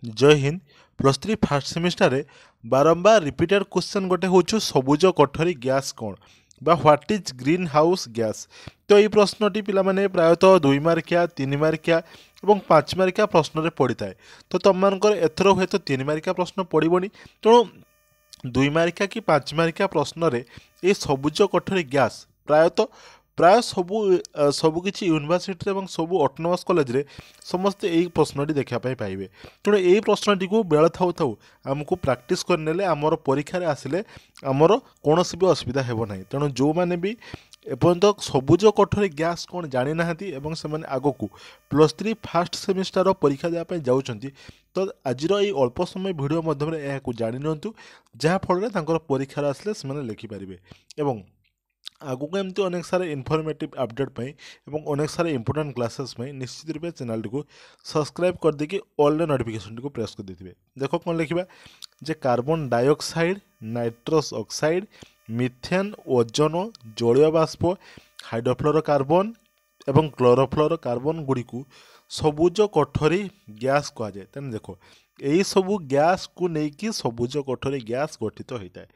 जय Hind. Plus three fast semester रे बारंबार रिपीटेड क्वेश्चन गोटे हूँ सबुज कोठरी गैस कौन बा what is green house gas. तो ये प्रश्नटी पिलामाने प्रायतः 2 मार्किया 3 मार्किया और 5 मार्किया प्रश्न रे पड़ी थाए। तो तुम मानकर एथर हुए तो 3 मार्किया प्रश्न पड़ोनी तेणु 2 मार्किया कि 5 मार्किया प्रश्न रे ये सबुज कोठरी गैस प्राय सबुकिछि यूनिवर्सिटी और सबू ऑटोनोमस कॉलेज रे समस्ते यही प्रश्नटी देखापी पाइबे। तेणु यही प्रश्नटी को बेल थाउ थाउ आमको प्रैक्टिस करने आमर परीक्षार आसिले आमर कौन भी असुविधा हेब ना। तेणु जो मैंने भी एपर्यंत सबुज कोठरी गैस कौन जानी ना से आग को प्लस थ्री फास्ट सेमिस्टर परीक्षा देवाई जाऊँच तो आज अल्प समय भिडियो मध्यम यह जाणी नियंतु जहाँफल परीक्षार आसिले से लिखिपारे। एवं आगक एमती अनेक सारा इनफॉर्मेटिव अपडेट पाई एवं अनेक सारा इंपोर्टेंट क्लासेस में निश्चित रूप चैनल को सब्सक्राइब कर देकी ऑल नोटिफिकेशन को प्रेस कर देते। देख कौन लिखा जे carbon dioxide nitrous oxide methane ozone जलीय बाष्प हाइड्रोफ्लोरोकार्बन एवं क्लोरोफ्लोरोकार्बन गुड़ी को सबुज कोठरी गैस कहुए। तेना देख यही सबू गैस को लेकिन सबुज कोठरी गैस गठित होता है।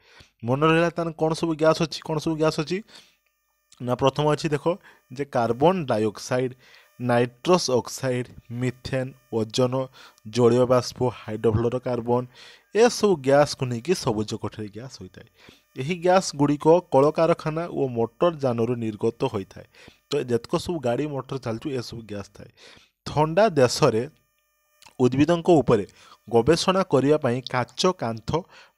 मन रहा तान कौन सब गैस अच्छी कौन सब गैस अच्छी ना प्रथम अच्छी देख जे carbon dioxide nitrous oxide methane ozone जलीय बाष्प हाइड्रोफ्लोरोकार्बन ए सब गैस को लेकिन सबुज कोठरी गैस होता है। यही गैस गुड़िक कल कारखाना और मोटर जानू निर्गत होता है। तो जितक सब गाड़ी मोटर चलचु ए सब गैस थाए। ठंडा देश में उद्भिदों उपरे गवेषणा करने काच कांथ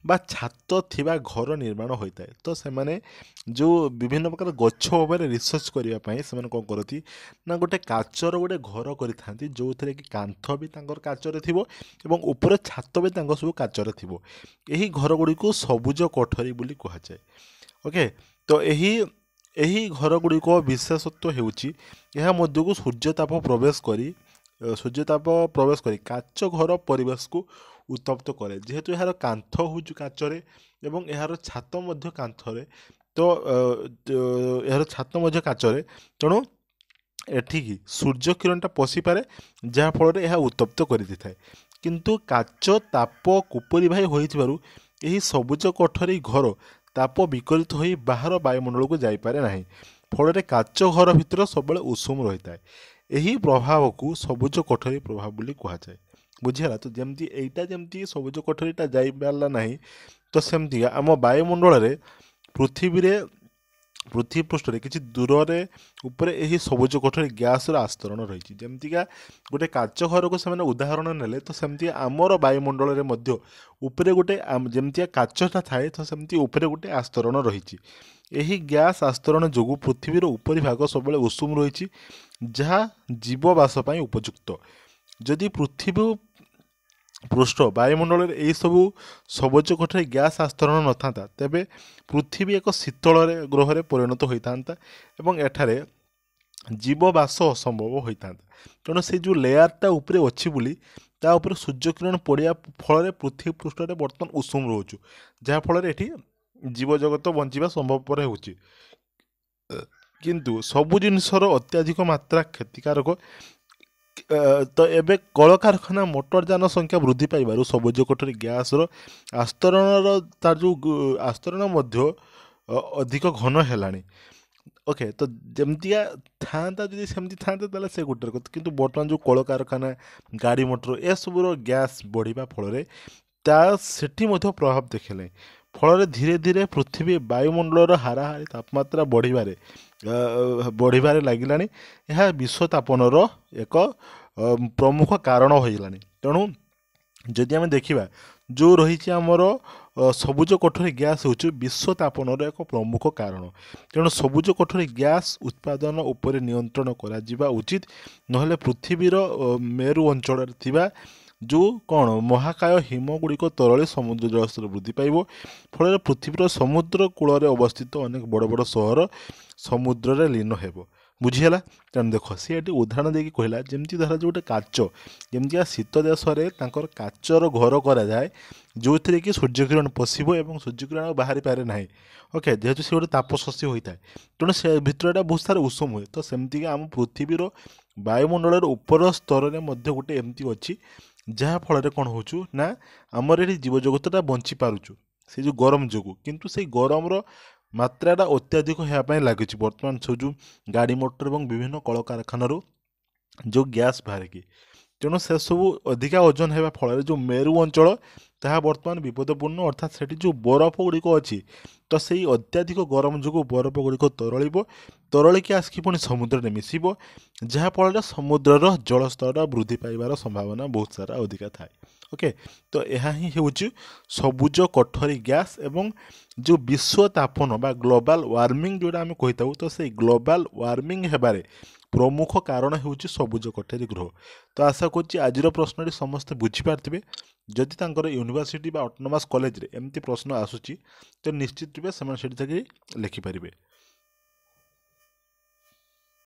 बा छात थिबा घर निर्माण होता है। तो से माने जो विभिन्न प्रकार गछ उपर रिसर्च करने से कौन करती ना गोटे काचर गोटे घर करि जो थे कि कांथ भी काचर थी और ऊपर छात भी सब काचर थी। यही घर गुड़ी को सबुज कोठरी बोली कहुए। ओके तो यही घर गुड़िक विशेषत्व होउछि यह मध्य को सूर्यताप प्रवेश करी काच घर परिवेश को उत्तप्त करे। जेहेतु यार कांथ हूँ काचरे एवं यार छात मध्य कांथरे तो यार छात मध्य काचरे तेणु एठिकी सूर्य किरणटा पशि पारे जहाँफल यह उत्तप्त कर किंतु काच ताप कुपरी भाई होइथिबारु यही सबुज कोठरी घर ताप विकलित हो बाहर वायुमंडल को जापे ना। फल काच घर भितर सब उषुम रही है। यही प्रभाव को सबुज कोठरी प्रभाव बोली कहुए। बुझीगला तो जमती एटा जमती सबुज कोठरीटा जाई पारला नहीं तो सेमती आम वायुमंडल रे पृथ्वी पृष्ठ रे किसी दूर रे ऊपर यही सबुज कोठरी गैस आस्तरण रही। जमतीका गोटे काच घर को से उदाहरण नेले तो सेमती आमर वायुमंडल रे मध्य उपरे गोटे जमती काचटा थाए तो सेमती उपरे गोटे आस्तरण रही। यही गैस आस्तरण जो पृथ्वीर उपरी भाग सब उषुम रही जहाँ जीववास उपयुक्त। जदि पृथ्वी पृष्ठ वायुमंडल यही सबू सबुज कोठरी गैस आस्तरण न था तेबे पृथ्वी एक शीतल ग्रह में परिणत होता एवं एठारे जीववास असंभव होता। तेणु से जो लेयरटा उपरे अच्छी बोली ता उपरे सूर्य किरण पड़ा फल पृथ्वी पृष्ठ में बर्तमान उषुम रोचु जहाँफल ये जीव जगत बंचा संभवपर हो। किंतु सबु जिनसर अत्याधिक मात्रा क्षतिकारक। तो एबे कल कारखाना मोटर जान संख्या वृद्धि पाइबारु सबुज कोठरी गैस आस्तरण तार जो आस्तरण मध्य अधिक घन है। ओके तो जमतिया था जदि सेमती था से गोटे कथा किंतु बर्तमान जो कल कारखाना गाड़ी मोटर ए सबूर गैस बढ़िया फल सेठी मध्य प्रभाव देखले फल धीरे धीरे पृथ्वी वायुमंडल हाराहारी तापमात्रा बढ़िबारे लगिलानी। यह विश्वतापनर एक प्रमुख कारण होइलानी। तेणु जदि आम देखा जो रही आमर सबुज कोठरी गैस हूँ विश्वतापनर एक प्रमुख कारण। तेणु सबुज कोठरी गैस उत्पादन उपर नियंत्रण करा उचित नहले पृथ्वीर मेरु अंचल थिबा जो कौन महाकाय हिम गुड़िक तरली समुद्र जलस्तर वृद्धि पाइब फल पृथ्वीर समुद्र कूल अवस्थित अनेक बड़ बड़ सहर समुद्र लीन हेब। बुझीगला तेणु देख सी ये उदाहरण देकी कहला जमती धरा जो गोटे काच जमती शीत देश में काचर घर कराए जो थे कि सूर्यकिरण पशब और सूर्यकिरण बाहरी पारे ना। ओके जेहेतु सी गोटे तापशस्य होता है तेणु से भितर बहुत सारा उषुम हुए तो सेमती आम पृथ्वीर ବାୟୁମଣ୍ଡଳର ଉପର ସ୍ତରରେ ମଧ୍ୟ ଗୋଟେ ଏମିତି ଅଛି ଯାହା ଫଳରେ କ'ଣ ହେଉଛୁ ନା ଆମର ଏଠି ଜୀବଜଗତଟା ବଞ୍ଚି ପାରୁଛୁ ସେ ଯେଉଁ ଗରମ ଯୋଗୁଁ। କିନ୍ତୁ ସେଇ ଗରମର ମାତ୍ରାଟା ଅତ୍ୟଧିକ ହେବା ପାଇଁ ଲାଗିଛି ବର୍ତ୍ତମାନ ସବୁ ଯେଉଁ ଗାଡ଼ି ମଟର ଏବଂ ବିଭିନ୍ନ କଳକାରଖାନାରୁ ଯେଉଁ ଗ୍ୟାସ୍ ବାହାରିକି। ତେଣୁ ସେସବୁ ଅଧିକା ଓଜନ ହେବା ଫଳରେ ଯେଉଁ ମେରୁ ଅଞ୍ଚଳ ତାହା ବର୍ତ୍ତମାନ ବିପଦପୂର୍ଣ୍ଣ, ଅର୍ଥାତ୍ ସେଠି ଯେଉଁ ବରଫ ଗୁଡ଼ିକ ଅଛି ତ ସେଇ ଅତ୍ୟଧିକ ଗରମ ଯୋଗୁଁ ବରଫ ଗୁଡ଼ିକ ତରଳିବ, ତରଳିକି ଆସିକି ପୁଣି ସମୁଦ୍ରରେ ମିଶିବ, ଯାହାଫଳରେ ସମୁଦ୍ରର ଜଳସ୍ତର ବୃଦ୍ଧି ପାଇବାର ସମ୍ଭାବନା ବହୁତ ସାରା ଅଧିକା ଥାଏ। ଓକେ, ତ ଏହା ହିଁ ହେଉଛି ସବୁଜ କୋଠରୀ ଗ୍ୟାସ୍ ଏବଂ ଯେଉଁ ବିଶ୍ୱ ତାପନ ବା ଗ୍ଲୋବାଲ୍ ୱାର୍ମିଂ ଯେଉଁଟା ଆମେ କହିଥାଉ, ତ ସେଇ ଗ୍ଲୋବାଲ୍ ୱାର୍ମିଂ ହେବାରେ ପ୍ରମୁଖ କାରଣ ହେଉଛି ସବୁଜ କୋଠରୀ ଗୃହ। ତ ଆଶା କରୁଛି ଆଜିର ପ୍ରଶ୍ନଟି ସମସ୍ତେ ବୁଝିପାରିଥିବେ। ଯଦି ତାଙ୍କର ୟୁନିଭର୍ସିଟି ବା ଅଟୋନୋମସ୍ କଲେଜରେ ଏମିତି ପ୍ରଶ୍ନ ଆସୁଛି ତ ନିଶ୍ଚିତ ରୂପେ ସେମାନେ ସେଠି ଯାଇକି ଲେଖିପାରିବେ।